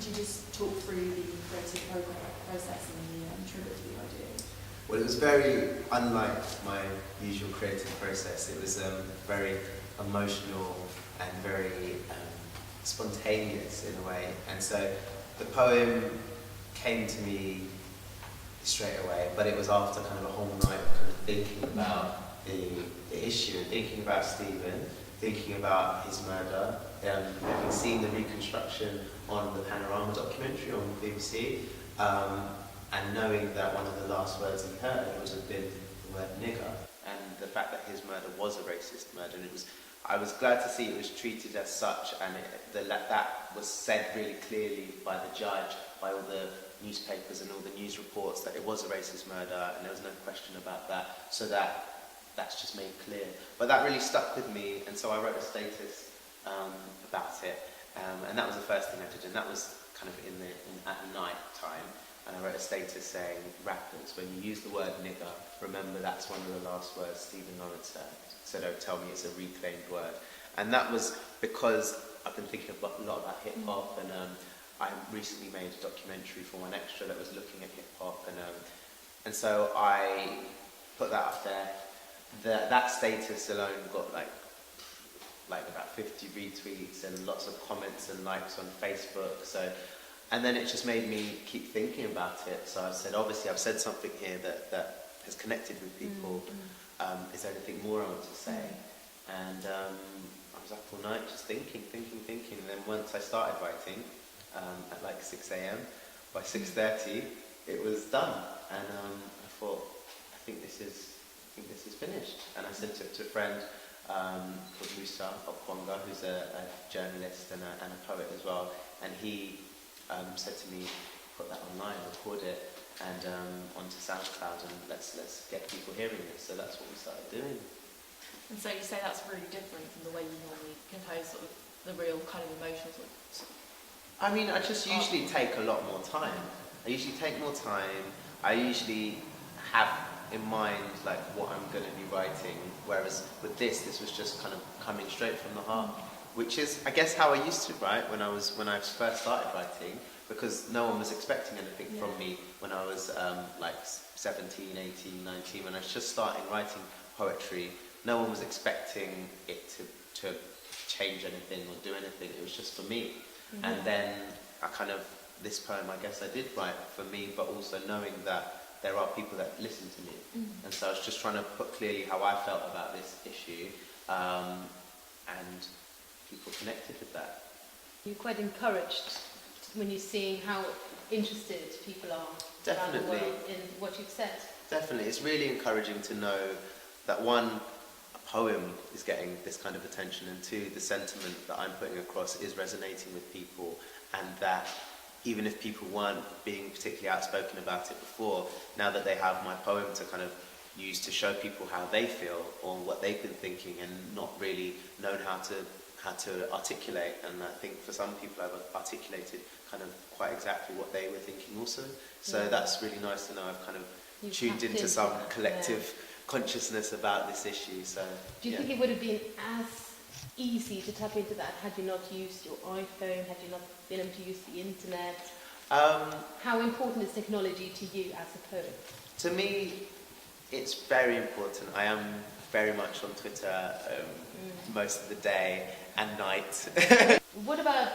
you just talk through the creative process and the trigger to the idea? Well, it was very unlike my usual creative process. It was very emotional and very spontaneous in a way. And so the poem came to me straight away, but it was after kind of a whole night of kind of thinking about the issue, thinking about Stephen, thinking about his murder, having seen the reconstruction on the Panorama documentary on the BBC, and knowing that one of the last words he heard would have been the word nigger, and the fact that his murder was a racist murder. And I was glad to see it was treated as such, and that was said really clearly by the judge, by all the newspapers and all the news reports, that it was a racist murder, and there was no question about that. So that's just made clear. But that really stuck with me, and so I wrote a status about it, and that was the first thing I did, and that was kind of at night time. And I wrote a status saying, rappers, when you use the word nigger, remember that's one of the last words Stephen Lawrence said. So don't tell me it's a reclaimed word. And that was because I've been thinking a lot about hip hop, and I recently made a documentary for One Extra that was looking at hip hop, and so I put that up there. That status alone got like about 50 retweets and lots of comments and likes on Facebook. So. And then it just made me keep thinking about it. So I said, obviously I've said something here that has connected with people. Is there anything more I want to say? And I was up all night just thinking. And then once I started writing, at like 6 a.m, by 6:30, it was done. And I thought, I think this is finished. And I sent it to a friend called Musa Okwonga, who's a journalist and a poet as well. And he said to me, put that online, record it, and onto SoundCloud, and let's get people hearing this. So that's what we started doing. And so you say that's really different from the way you normally compose sort of the real kind of emotions. I mean, I just usually take a lot more time. I usually take more time. I usually have in mind like what I'm going to be writing, whereas with this was just kind of coming straight from the heart. Which is, I guess, how I used to write when I first started writing, because no one was expecting anything from me when I was like 17, 18, 19, when I was just starting writing poetry. No one was expecting it to change anything or do anything. It was just for me. And then this poem, I guess I did write for me, but also knowing that there are people that listen to me. And so I was just trying to put clearly how I felt about this issue, and people connected with that. You're quite encouraged when you're seeing how interested people are around the world in what you've said. Definitely. It's really encouraging to know that one, a poem is getting this kind of attention, and two, the sentiment that I'm putting across is resonating with people, and that even if people weren't being particularly outspoken about it before, now that they have my poem to kind of use to show people how they feel or what they've been thinking and not really known how to articulate. And I think for some people I've articulated kind of quite exactly what they were thinking also. So that's really nice to know I've kind of tuned into some collective consciousness about this issue. So do you think it would have been as easy to tap into that had you not used your iPhone, had you not been able to use the internet? How important is technology to you as a poet? To me, it's very important. I am very much on Twitter most of the day and night. What about,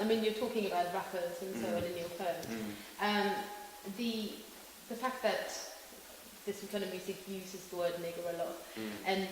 you're talking about rappers and so on in your poem. The fact that this kind of music uses the word nigger a lot, and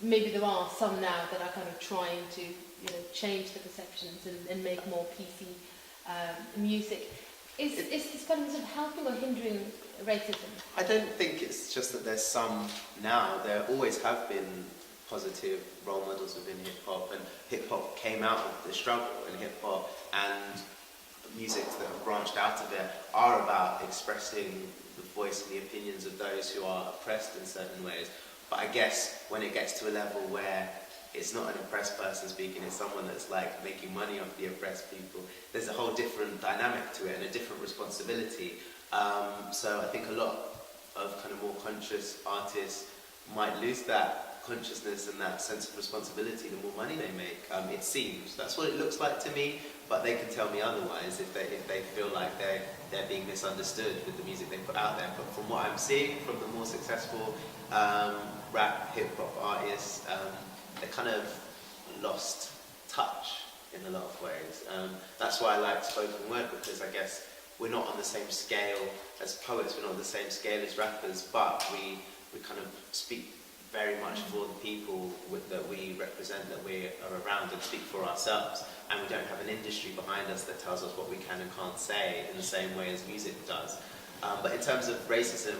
maybe there are some now that are kind of trying to change the perceptions and make more PC music. Is this kind of helping or hindering racism? I don't think it's just that there's some now. There always have been positive role models within hip-hop, and hip-hop came out of the struggle, and hip-hop and music that have branched out of it are about expressing the voice and the opinions of those who are oppressed in certain ways. But I guess when it gets to a level where it's not an oppressed person speaking, it's someone that's like making money off the oppressed people, there's a whole different dynamic to it and a different responsibility. So I think a lot of kind of more conscious artists might lose that consciousness and that sense of responsibility, the more money they make. It seems that's what it looks like to me, but they can tell me otherwise if they feel like they're being misunderstood with the music they put out there. But from what I'm seeing from the more successful rap, hip hop artists, they kind of lost touch in a lot of ways. That's why I like spoken word, because I guess we're not on the same scale as poets, we're not on the same scale as rappers, but we kind of speak very much for the people that we represent, that we are around, and speak for ourselves. And we don't have an industry behind us that tells us what we can and can't say in the same way as music does. But in terms of racism,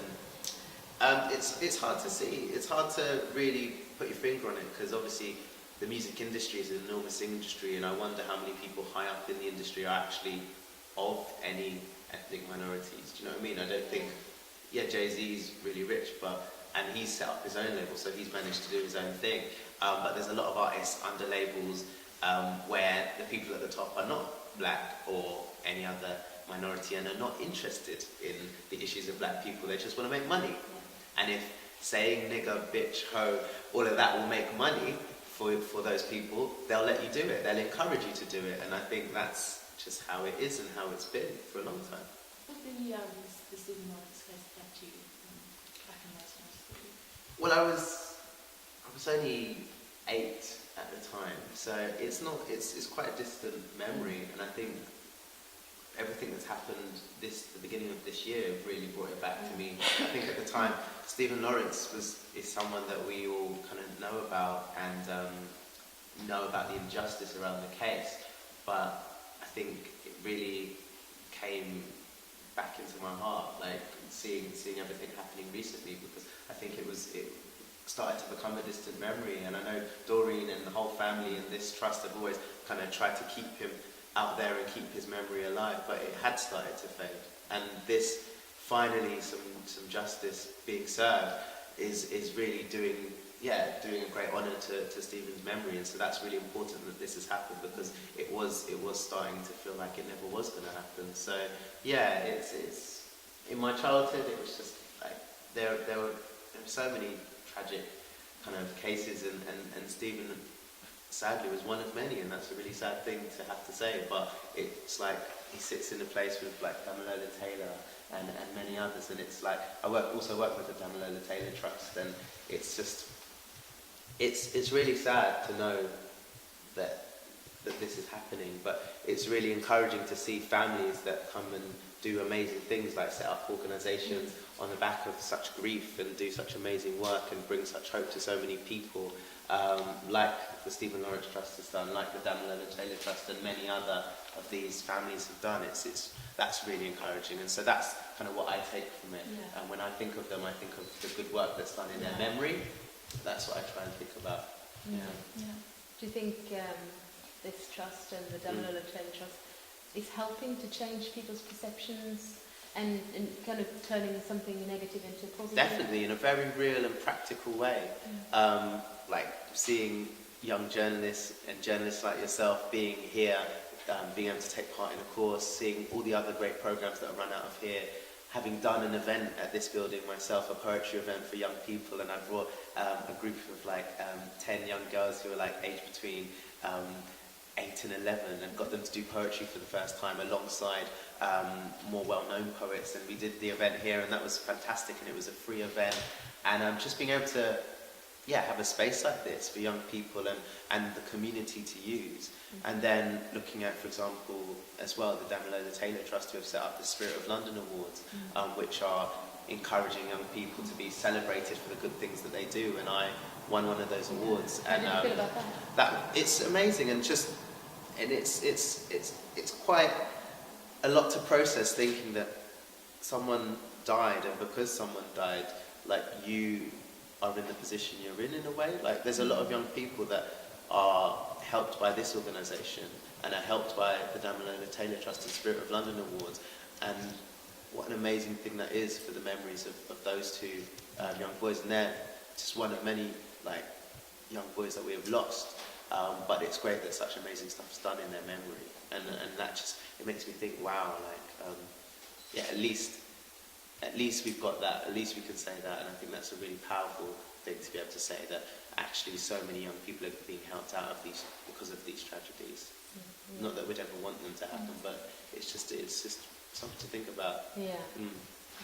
it's hard to see. It's hard to really put your finger on it, because obviously the music industry is an enormous industry, and I wonder how many people high up in the industry are actually of any ethnic minorities. Do you know what I mean? I don't think, Jay-Z's really rich, and he's set up his own label, so he's managed to do his own thing. But there's a lot of artists under labels where the people at the top are not black or any other minority and are not interested in the issues of black people. They just want to make money. And if saying nigger, bitch, hoe, all of that will make money for those people, they'll let you do it. They'll encourage you to do it. And I think that's just how it is and how it's been for a long time. What the Stephen Lawrence case affect you back in those days? Well, I was only 8 at the time, so it's quite a distant memory, and I think everything that's happened the beginning of this year really brought it back to me. I think at the time, Stephen Lawrence is someone that we all kind of know about and know about the injustice around the case, but I think it really came back into my heart, like seeing everything happening recently, because I think it started to become a distant memory. And I know Doreen and the whole family and this trust have always kind of tried to keep him out there and keep his memory alive, but it had started to fade. And this, finally, some justice being served is really doing a great honour to Stephen's memory. And so that's really important that this has happened, because it was starting to feel like it never was going to happen. So yeah, it's in my childhood it was just like there were so many tragic kind of cases, and Stephen sadly was one of many, and that's a really sad thing to have to say, but it's like he sits in a place with like Damilola Taylor and many others, and it's like I also work with the Damilola Taylor Trust, and it's just it's really sad to know that this is happening, but it's really encouraging to see families that come and do amazing things, like set up organisations on the back of such grief and do such amazing work and bring such hope to so many people, like the Stephen Lawrence Trust has done, like the Damilola Taylor Trust, and many other of these families have done. That's really encouraging, and so that's kind of what I take from it. Yeah. And when I think of them, I think of the good work that's done in their memory. That's what I try and think about. Yeah. Do you think this trust and the Damilola Taylor Trust is helping to change people's perceptions and kind of turning something negative into positive? Definitely, in a very real and practical way. Like seeing young journalists and journalists like yourself being here, being able to take part in a course, seeing all the other great programs that are run out of here, having done an event at this building myself, a poetry event for young people, and I brought a group of like 10 young girls who were like aged between 8 and 11, and got them to do poetry for the first time alongside more well-known poets, and we did the event here, and that was fantastic, and it was a free event, and just being able to have a space like this for young people and the community to use. And then looking at, for example, as well, the Damilola Taylor Trust, who have set up the Spirit of London Awards, which are encouraging young people to be celebrated for the good things that they do, and I won one of those awards. How And did you feel about that? it's amazing, and it's quite a lot to process, thinking that someone died, and because someone died, like, you are in the position you're in a way. Like, there's a lot of young people that are helped by this organisation and are helped by the Damilola Taylor Trust and Spirit of London Awards, and what an amazing thing that is for the memories of those two young boys. And they're just one of many like young boys that we have lost, but it's great that such amazing stuff is done in their memory, and that just, it makes me think, wow, like at least we've got that, at least we can say that, and I think that's a really powerful thing to be able to say, that actually so many young people are being helped out of these because of these tragedies. Mm. Not that we'd ever want them to happen, but it's just something to think about. Yeah. Mm.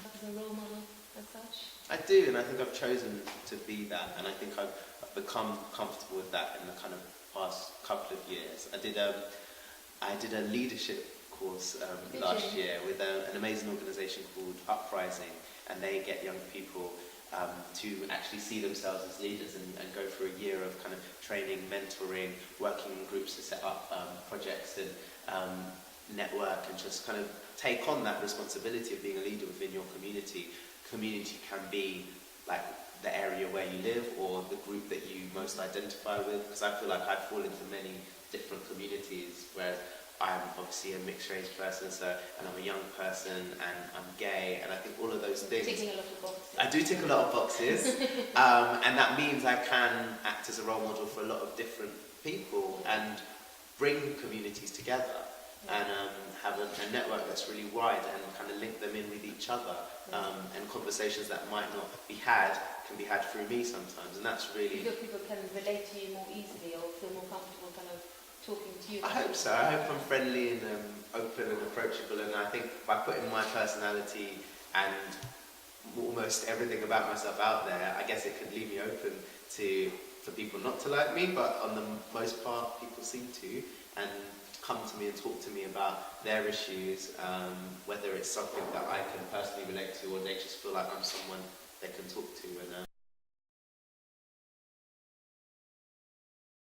As a role model as such? I do, and I think I've chosen to be that, and I think I've become comfortable with that in the kind of past couple of years. I did a leadership course last year with an amazing organisation called Uprising, and they get young people to actually see themselves as leaders and go through a year of kind of training, mentoring, working in groups to set up projects and network and just kind of take on that responsibility of being a leader within your community. Community can be like the area where you live or the group that you most identify with, because I feel like I fall into many different communities, whereas I'm obviously a mixed race person, and I'm a young person, and I'm gay, and I think all of those things. Ticking a lot of boxes. I do tick a lot of boxes, and that means I can act as a role model for a lot of different people and bring communities together and have a network that's really wide and kind of link them in with each other, and conversations that might not be had can be had through me sometimes, and that's really. You feel people can relate to you more easily or feel more comfortable kind of talking to you? I hope so. I hope I'm friendly and open and approachable, and I think by putting my personality and almost everything about myself out there, I guess it could leave me open for people not to like me, but on the most part, people seem to, and come to me and talk to me about their issues, whether it's something that I can personally relate to or they just feel like I'm someone they can talk to. And